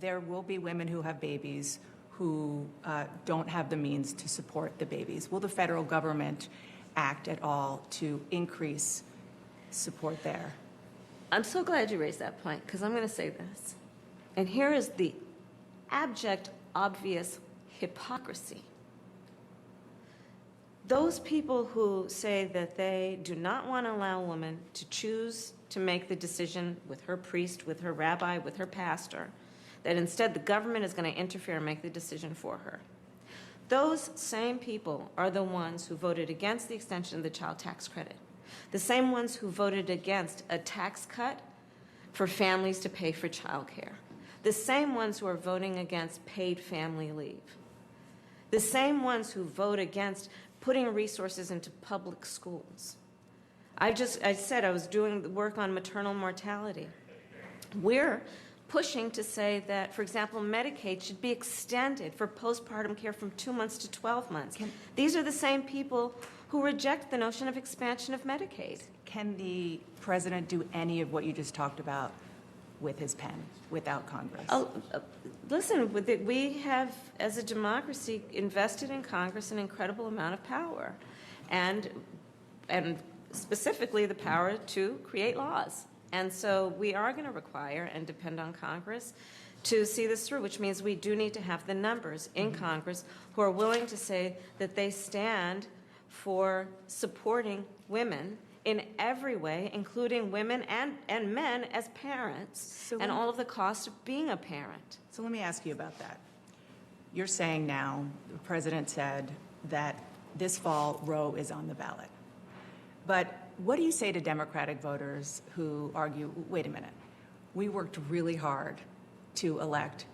there will be women who have babies who don't have the means to support the babies. Will the federal government act at all to increase support there? I'm so glad you raised that point, because I'm going to say this. And here is the abject, obvious hypocrisy. Those people who say that they do not want to allow a woman to choose to make the decision with her priest, with her rabbi, with her pastor, that instead the government is going to interfere and make the decision for her. Those same people are the ones who voted against the extension of the child tax credit. The same ones who voted against a tax cut for families to pay for childcare. The same ones who are voting against paid family leave. The same ones who vote against putting resources into public schools. I said I was doing work on maternal mortality. We're pushing to say that, for example, Medicaid should be extended for postpartum care from 2 months to 12 months. These are the same people who reject the notion of expansion of Medicaid. Can the president do any of what you just talked about with his pen, without Congress? Listen, we have, as a democracy, invested in Congress an incredible amount of power, and specifically the power to create laws. And so we are going to require and depend on Congress to see this through, which means we do need to have the numbers in Congress who are willing to say that they stand for supporting women in every way, including women and men as parents, and all of the cost of being a parent. So let me ask you about that. You're saying now, the president said that this fall Roe is on the ballot. But what do you say to Democratic voters who argue, wait a minute, we worked really hard to elect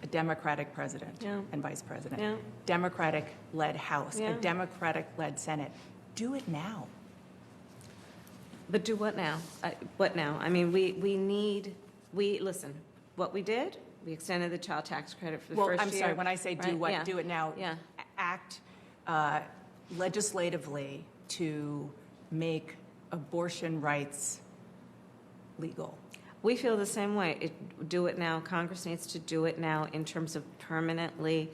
a Democratic president and vice president, Democratic-led House, a Democratic-led Senate. Do it now. But do what now? What now? I mean, listen, what we did, we extended the child tax credit for the first year. I'm sorry, when I say do what, do it now. Yeah. Act legislatively to make abortion rights legal. We feel the same way. Do it now. Congress needs to do it now in terms of permanently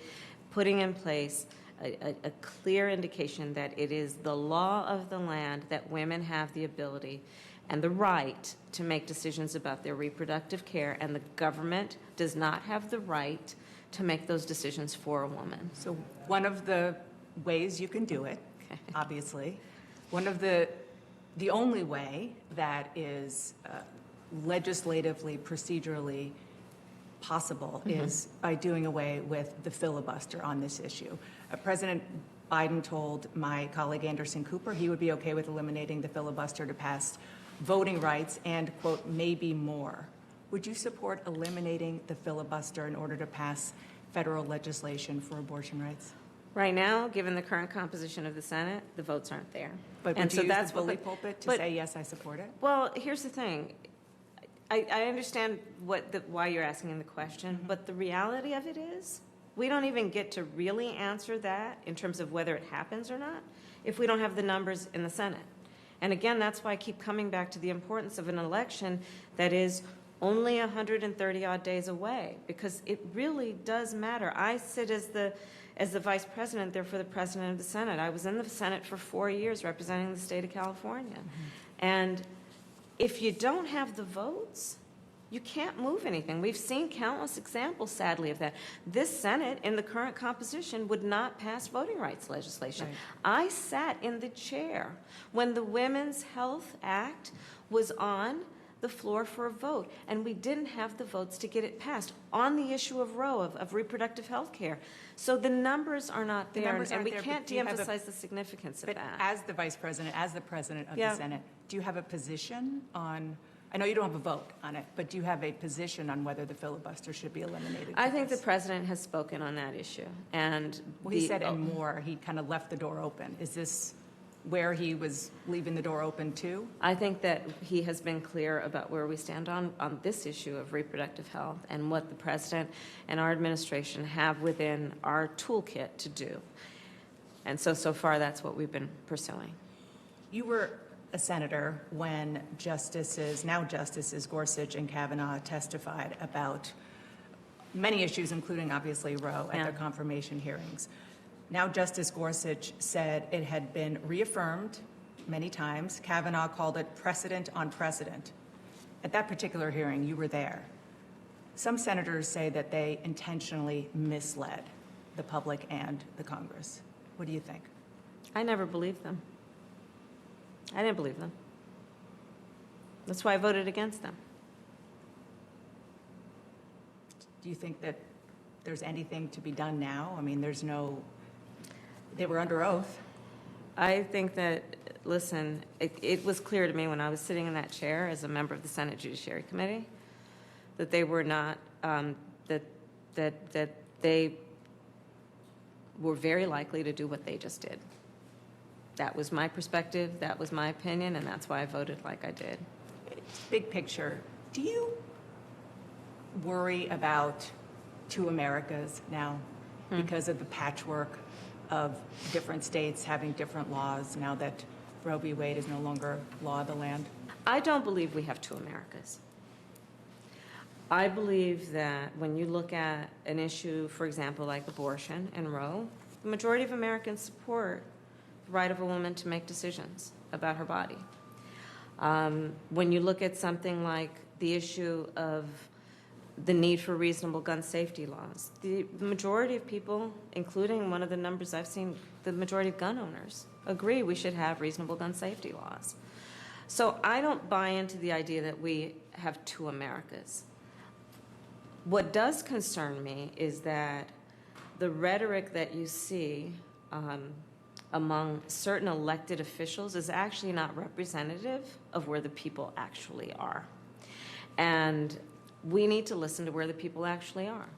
putting in place a clear indication that it is the law of the land that women have the ability and the right to make decisions about their reproductive care, and the government does not have the right to make those decisions for a woman. So one of the ways you can do it, obviously, one of the only way that is legislatively, procedurally possible is by doing away with the filibuster on this issue. President Biden told my colleague Anderson Cooper he would be okay with eliminating the filibuster to pass voting rights and, quote, maybe more. Would you support eliminating the filibuster in order to pass federal legislation for abortion rights? Right now, given the current composition of the Senate, the votes aren't there. But would you use the bully pulpit to say, yes, I support it? Well, here's the thing. I understand why you're asking the question, but the reality of it is we don't even get to really answer that in terms of whether it happens or not if we don't have the numbers in the Senate. And again, that's why I keep coming back to the importance of an election that is only 130-odd days away, because it really does matter. I sit as the vice president there for the president of the Senate. I was in the Senate for 4 years representing the state of California. And if you don't have the votes, you can't move anything. We've seen countless examples, sadly, of that. This Senate, in the current composition, would not pass voting rights legislation. Right. I sat in the chair when the Women's Health Act was on the floor for a vote, and we didn't have the votes to get it passed on the issue of Roe, of reproductive health care. So the numbers are not there, and we can't de-emphasize the significance of that. As the vice president, as the president of the Senate, do you have a position on, I know you don't have a vote on it, but do you have a position on whether the filibuster should be eliminated? I think the president has spoken on that issue. And he said and more, he kind of left the door open. Is this where he was leaving the door open to? I think that he has been clear about where we stand on this issue of reproductive health and what the president and our administration have within our toolkit to do. And so far, that's what we've been pursuing. You were a senator when now Justices Gorsuch and Kavanaugh testified about many issues, including obviously Roe, at Yeah. their confirmation hearings. Now Justice Gorsuch said it had been reaffirmed many times. Kavanaugh called it precedent on precedent. At that particular hearing, you were there. Some senators say that they intentionally misled the public and the Congress. What do you think? I never believed them. I didn't believe them. That's why I voted against them. Do you think that there's anything to be done now? I mean, they were under oath. I think that, listen, it was clear to me when I was sitting in that chair as a member of the Senate Judiciary Committee that they were not, that they were very likely to do what they just did. That was my perspective, that was my opinion, and that's why I voted like I did. Big picture, do you worry about two Americas now because of the patchwork of different states having different laws now that Roe v. Wade is no longer law of the land? I don't believe we have two Americas. I believe that when you look at an issue, for example, like abortion and Roe, the majority of Americans support the right of a woman to make decisions about her body. When you look at something like the issue of the need for reasonable gun safety laws, the majority of people, including one of the numbers I've seen, the majority of gun owners agree we should have reasonable gun safety laws. So I don't buy into the idea that we have two Americas. What does concern me is that the rhetoric that you see among certain elected officials is actually not representative of where the people actually are. And we need to listen to where the people actually are.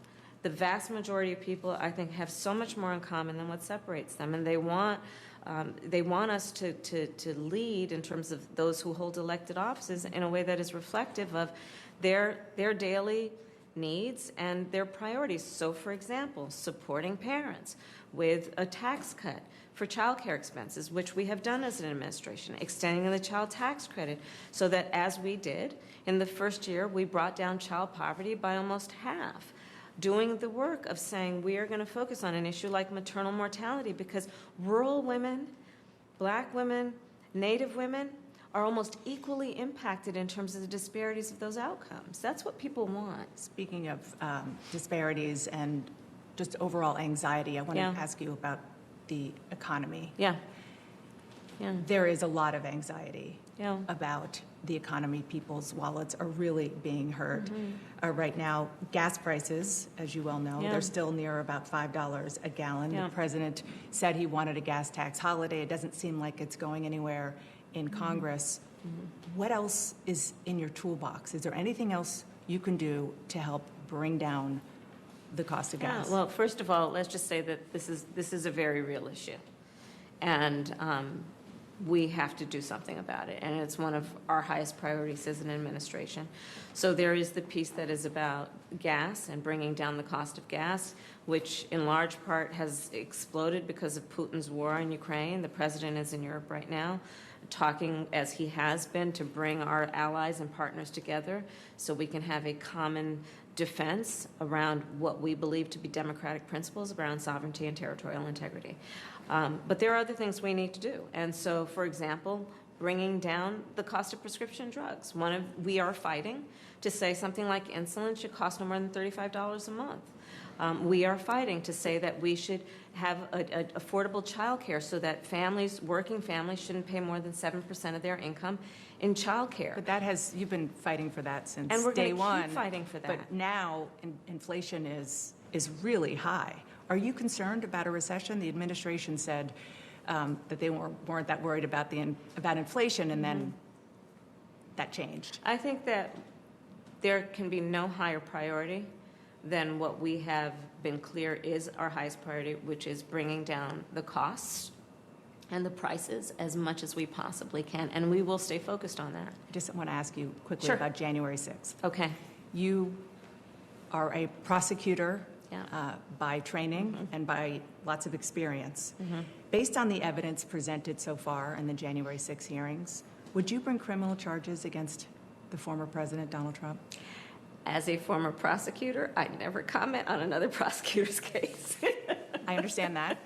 The vast majority of people, I think, have so much more in common than what separates them, and they want us to lead in terms of those who hold elected offices in a way that is reflective of their daily needs and their priorities. So, for example, supporting parents with a tax cut for child care expenses, which we have done as an administration, extending the child tax credit so that, as we did in the first year, we brought down child poverty by almost half. Doing the work of saying we are going to focus on an issue like maternal mortality because rural women, Black women, Native women are almost equally impacted in terms of the disparities of those outcomes. That's what people want. Speaking of disparities and just overall anxiety, I want Yeah. to ask you about the economy. Yeah. Yeah. There is a lot of anxiety Yeah. about the economy. People's wallets are really being hurt. Mm-hmm. Right now, gas prices, as you well know, Yeah. they're still near about $5 a gallon. Yeah. The president said he wanted a gas tax holiday. It doesn't seem like it's going anywhere in Congress. What else is in your toolbox? Is there anything else you can do to help bring down the cost of gas? Yeah, well, first of all, let's just say that this is a very real issue, and we have to do something about it, and it's one of our highest priorities as an administration. So there is the piece that is about gas and bringing down the cost of gas, which in large part has exploded because of Putin's war in Ukraine. The president is in Europe right now, talking, as he has been, to bring our allies and partners together so we can have a common defense around what we believe to be democratic principles around sovereignty and territorial integrity. But there are other things we need to do. And so, for example, bringing down the cost of prescription drugs. We are fighting to say something like insulin should cost no more than $35 a month. We are fighting to say that we should have affordable child care so that working families shouldn't pay more than 7% of their income in child care. But you've been fighting for that since And we're day going one. to keep fighting for that. But now inflation is really high. Are you concerned about a recession? The administration said that they weren't that worried about inflation, and then that changed. I think that there can be no higher priority than what we have been clear is our highest priority, which is bringing down the costs and the prices as much as we possibly can, and we will stay focused on that. I just want to ask you quickly Sure. about January 6th. Okay. You are a prosecutor Yeah. by training and by lots of experience. Mm-hmm. Based on the evidence presented so far in the January 6 hearings, would you bring criminal charges against the former president, Donald Trump? As a former prosecutor, I never comment on another prosecutor's case. I understand that.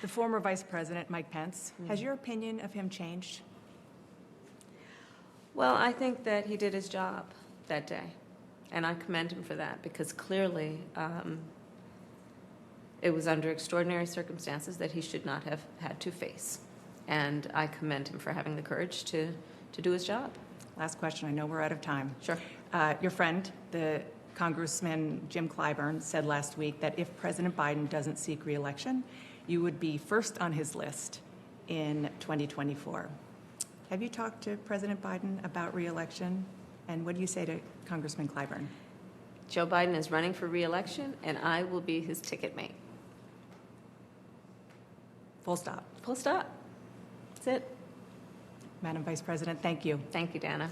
The former Vice President, Mike Pence, has your opinion of him changed? Well, I think that he did his job that day, and I commend him for that, because clearly it was under extraordinary circumstances that he should not have had to face. And I commend him for having the courage to do his job. Last question, I know we're out of time. Sure. Your friend, the Congressman Jim Clyburn, said last week that if President Biden doesn't seek re-election, you would be first on his list in 2024. Have you talked to President Biden about re-election? And what do you say to Congressman Clyburn? Joe Biden is running for re-election, and I will be his ticket mate. Full stop. Full stop. That's it. Madam Vice President, thank you. Thank you, Dana.